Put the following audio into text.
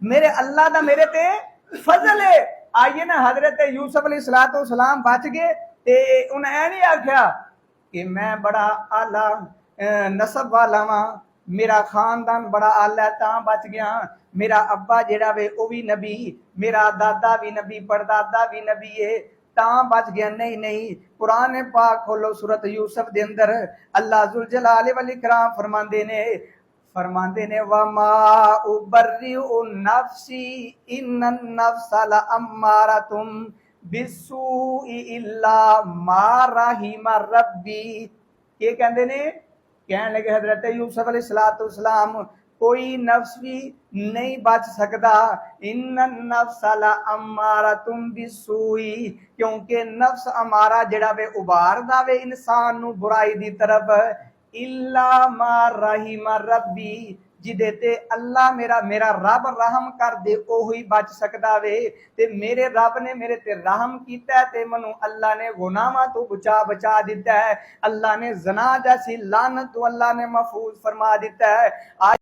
मेरे अल्लाह दा मेरे ते फजल है। आइए ना हजरत यूसुफ अलैहिस्सलाम बच गए ते उन्हें ऐ नहीं आख्या कि मैं बड़ा आला नसब वाला वां, मेरा खानदान बड़ा आला है तां बच गया, मेरा अब्बा जेड़ा वे ओ भी नबी, मेरा दादा भी नबी, परदादा भी नबी है तां बच गया। नहीं नहीं, कुरान पाक खोलो सूरत यूसुफ दे अंदर अल्लाह जुल जलाल वल इकराम फरमांदे ने वमा उबर्रिउ नफ्सी इन्नन नफ्सा लअम्मारतुम बिस्सूई इल्ला मा रहिमा रब्बी। ये कहते ने, कहने लगे हजरत यूसुफ अलैहिस्सलाम कोई नफ्स भी नहीं बच सकता, इन्नन नफ्सा लअम्मारतुम बिस्सूई, क्योंकि नफ्स अमारा जेड़ा वे उभारदा वे इंसान नु बुराई दी तरफ, इल्ला मा रहिमा रब्बी, जिदे ते अल्लाह मेरा मेरा रब रहम कर दे ओही बच सकदा वे। ते मेरे रब ने मेरे ते रहम कीता है ते मनु अल्लाह ने गुनाहां तो बचा दिता है। अल्लाह ने जना जैसी लानत तो अल्लाह ने महफूज फरमा दिता है। आज